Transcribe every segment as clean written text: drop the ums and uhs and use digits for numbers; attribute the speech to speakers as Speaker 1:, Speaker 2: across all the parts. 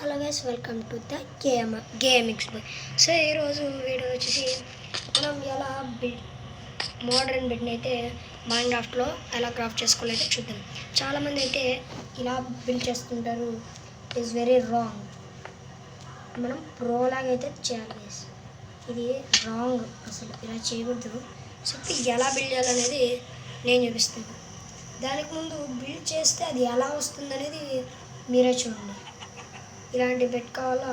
Speaker 1: Hello guys, welcome to the gamings boy. So ఈరోజు video వచ్చేసి మనం ఎలా మోడర్న్ బిడ్ని అయితే మైన్క్రాఫ్ట్లో ఎలా క్రాఫ్ట్ చేసుకోవాలైతే చూద్దాం. చాలామంది అయితే ఇలా బిల్డ్ చేస్తుంటారు. It's very wrong. మనం ప్రోలాగా అయితే చేయాలి గైస్. ఇది రాంగ్, అసలు ఇలా చేయకూడదు. సో ఎలా బిల్డ్ చేయాలనేది నేను చూపిస్తాను. దానికి ముందు బిల్డ్ చేస్తే అది ఎలా వస్తుందనేది మీరే చూడండి. ఇలాంటి బెడ్ కావాలా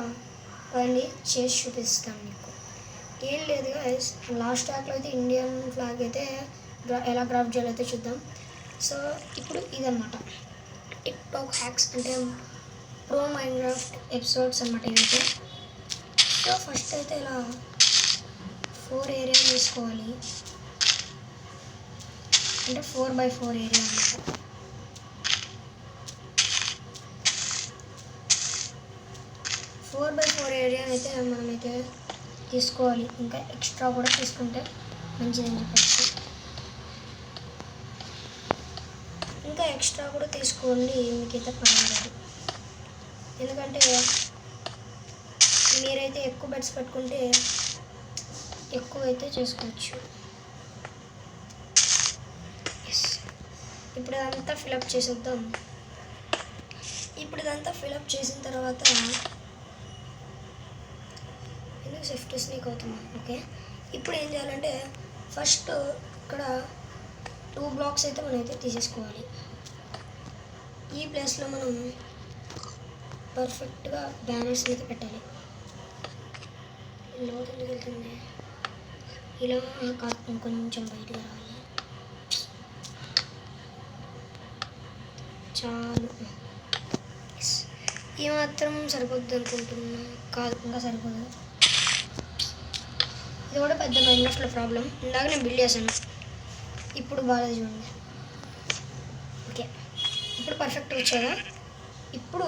Speaker 1: అవన్నీ చేసి చూపిస్తాను మీకు. ఏం లేదు గైస్, లాస్ట్ ట్రాక్లో అయితే ఇండియన్ ఫ్లాగ్ అయితే ఎలా క్రాఫ్ట్ చేయాలో అయితే చూద్దాం. సో ఇప్పుడు ఇదన్నమాట టిక్ టాక్ హ్యాక్స్, అంటే ప్రో మైన్క్రాఫ్ట్ ఎపిసోడ్స్ అన్నమాట ఇవైతే. సో ఫస్ట్ అయితే ఇలా 4 ఏరియా తీసుకోవాలి, అంటే 4x4 ఏరియా అన్నమాట. 4x4 ఏరియా అయితే మనమైతే తీసుకోవాలి. ఇంకా ఎక్స్ట్రా కూడా తీసుకుంటే మంచిదని చెప్పచ్చు. ఇంకా ఎక్స్ట్రా కూడా తీసుకోండి, మీకైతే పర్వాలేదు. ఎందుకంటే మీరైతే ఎక్కువ బెడ్స్ పెట్టుకుంటే ఎక్కువ అయితే చేసుకోవచ్చు. ఇప్పుడు ఇదంతా ఫిలప్ చేసేద్దాం. ఇప్పుడు ఇదంతా ఫిలప్ చేసిన తర్వాత సేఫ్టీ స్నీక్ అవుతున్నాం. ఓకే, ఇప్పుడు ఏం చేయాలంటే ఫస్ట్ ఇక్కడ 2 బ్లాక్స్ అయితే మనం అయితే తీసేసుకోవాలి. ఈ ప్లేస్లో మనం పర్ఫెక్ట్గా బ్యానర్స్ అయితే పెట్టాలి. లోతుకి వెళ్తుంది, ఇలా కాదు, కొంచెం బయటగా రావాలి. చాలు, ఈ మాత్రం సరిపోద్ది అనుకుంటున్నా. కాదు, ఇంకా సరిపోదు. ఇది కూడా పెద్ద మైన్క్రాఫ్ట్లో ప్రాబ్లం. ఇందాక నేను బిల్డ్ చేశాను, ఇప్పుడు బాగాలేదు చూడండి. ఓకే, ఇప్పుడు పర్ఫెక్ట్ వచ్చేదా. ఇప్పుడు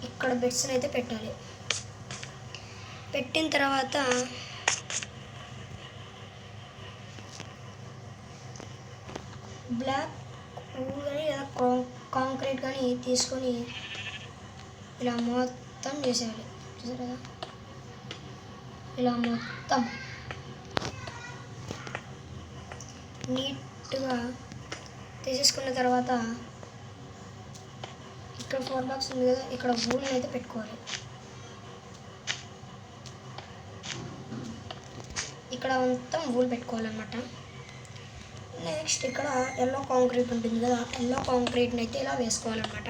Speaker 1: ఇక్కడ బెడ్స్ని అయితే పెట్టాలి. పెట్టిన తర్వాత బ్లాక్ వుడ్ కానీ లేదా కాంక్రీట్ కానీ తీసుకొని ఇలా మొత్తం చేసేయాలి. చూసారు కదా, ఇలా మొత్తం నీట్గా తీసేసుకున్న తర్వాత ఇక్కడ 4 బాక్స్ ఉంది కదా, ఇక్కడ వూల్ని అయితే పెట్టుకోవాలి. ఇక్కడ మొత్తం వూల్ పెట్టుకోవాలన్నమాట. నెక్స్ట్ ఇక్కడ ఎల్లో కాంక్రీట్ ఉంటుంది కదా, ఎల్లో కాంక్రీట్ని అయితే ఇలా వేసుకోవాలన్నమాట.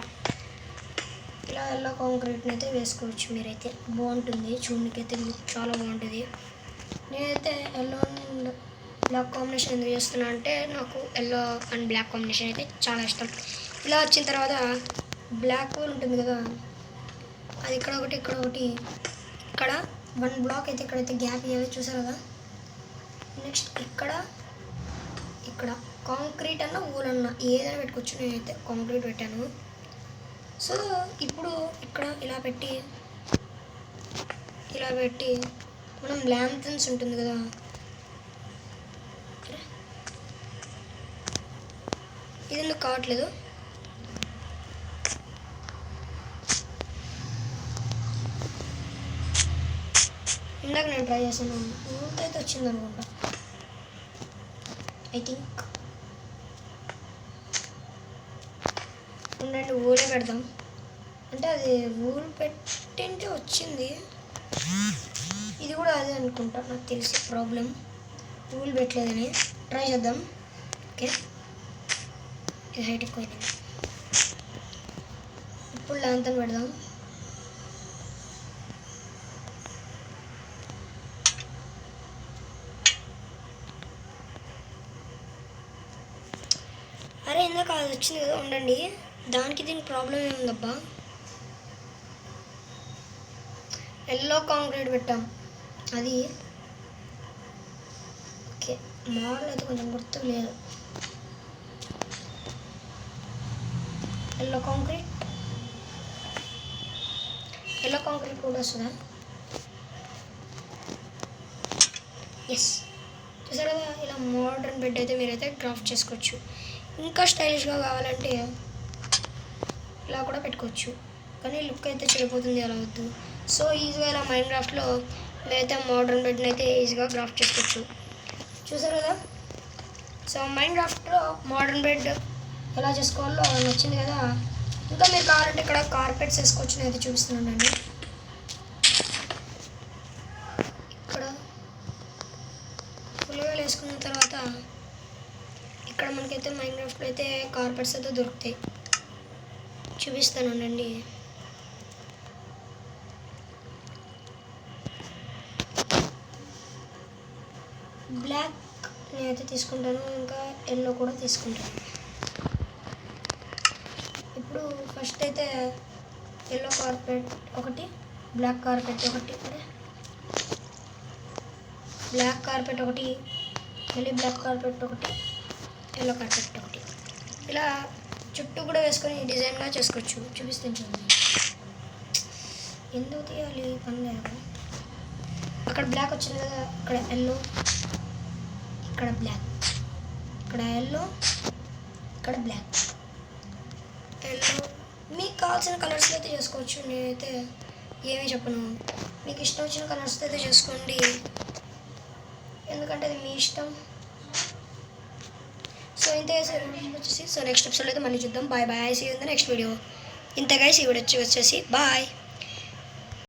Speaker 1: ఇలా ఎల్లో కాంక్రీట్ని అయితే వేసుకోవచ్చు. మీరైతే బాగుంటుంది, చూడడానికైతే చాలా బాగుంటుంది. నేనైతే ఎల్లో అండ్ బ్లాక్ కాంబినేషన్ ఎందుకు చేస్తున్నా అంటే నాకు ఎల్లో అండ్ బ్లాక్ కాంబినేషన్ అయితే చాలా ఇష్టం. ఇలా వచ్చిన తర్వాత బ్లాక్ హోల్ ఉంటుంది కదా, అది ఇక్కడ ఒకటి, ఇక్కడ ఒకటి, ఇక్కడ 1 బ్లాక్ అయితే ఇక్కడైతే గ్యాప్ ఇవ్వాలి. చూసారు కదా. నెక్స్ట్ ఇక్కడ కాంక్రీట్ అన్న వూల్ అన్న ఏదైనా పెట్టుకోవచ్చు. నేనైతే కాంక్రీట్ పెట్టాను. సో ఇప్పుడు ఇక్కడ ఇలా పెట్టి మనం ల్యాంథన్స్ ఉంటుంది కదా, ఇది ఎందుకు కావట్లేదు. ఇందాక నేను ట్రై చేశాను, ఊరితో అయితే వచ్చింది అనుకుంటా. ఐ థింక్ ఉండండి, ఊలే పెడదాం. అంటే అది ఊలు పెట్టింటే వచ్చింది. ఇది కూడా అదే అనుకుంటా, నాకు తెలిసి ప్రాబ్లం ఊలు పెట్టలేదని. ట్రై చేద్దాం. ఓకే, ఇది హైట్ ఎక్కువైంది. ఇప్పుడు ల్యాంతన్ పెడదాం. అరే ఇందాక అది వచ్చింది కదా, ఉండండి. దానికి దీనికి ప్రాబ్లం ఏముందబ్బా. ఎల్లో కాంక్రీట్ పెట్టాం, అది ఓకే. మోడల్ అయితే కొంచెం గుర్తుకు లేదు. ఎల్లో కాంక్రీట్ కూడా వస్తుందా? ఎస్, చూసారు కదా. ఇలా మోడర్న్ బెడ్ అయితే మీరైతే క్రాఫ్ట్ చేసుకోవచ్చు. ఇంకా స్టైలిష్గా కావాలంటే ఇలా కూడా పెట్టుకోవచ్చు. కానీ లుక్ అయితే చెడిపోతుంది, అలా వద్దు. సో ఈజీగా ఇలా మైండ్ క్రాఫ్ట్లో మీరైతే మోడర్న్ బెడ్ని అయితే ఈజీగా క్రాఫ్ట్ చేసుకోవచ్చు. చూసారు కదా. సో మైండ్ క్రాఫ్ట్లో మోడర్న్ బెడ్ ఎలా చేసుకోవాలో నచ్చింది కదా. ఇంకా మీరు కావాలంటే ఇక్కడ కార్పెట్స్ వేసుకోవచ్చు, నేను అయితే చూపిస్తున్నానండి. ఇక్కడ ఫుల్గా వేసుకున్న తర్వాత ఇక్కడ మనకైతే మైండ్ క్రాఫ్ట్లో అయితే కార్పెట్స్ అయితే దొరుకుతాయి, చూపిస్తానండి. బ్లాక్ నేనైతే తీసుకుంటాను, ఇంకా ఎల్లో కూడా తీసుకుంటాను. ఇప్పుడు ఫస్ట్ అయితే ఎల్లో కార్పెట్ ఒకటి, బ్లాక్ కార్పెట్ ఒకటి, బ్లాక్ కార్పెట్ ఒకటి, మళ్ళీ బ్లాక్ కార్పెట్ ఒకటి, ఎల్లో కార్పెట్ ఒకటి, ఇలా చుట్టూ కూడా వేసుకొని డిజైన్గా చేసుకోవచ్చు. చూపిస్తాను చూడండి. ఎందుకు తీయాలి పని లేదు. అక్కడ బ్లాక్ వచ్చింది కదా, ఇక్కడ ఎల్లో, ఇక్కడ బ్లాక్, ఇక్కడ ఎల్లో, ఇక్కడ బ్లాక్, ఎల్లో. మీకు కావాల్సిన కలర్స్ అయితే చేసుకోవచ్చు, నేనైతే ఏమీ చెప్పను. మీకు ఇష్టం వచ్చిన కలర్స్ అయితే చేసుకోండి, ఎందుకంటే అది మీ ఇష్టం. సో ఇంత వచ్చేసి సో నెక్స్ట్ ఎపిసోడ్ అయితే మళ్ళీ చూద్దాం. Bye bye. See you in the next video. ఇంత గైస్ ఈ వీడియో వచ్చేసి బాయ్.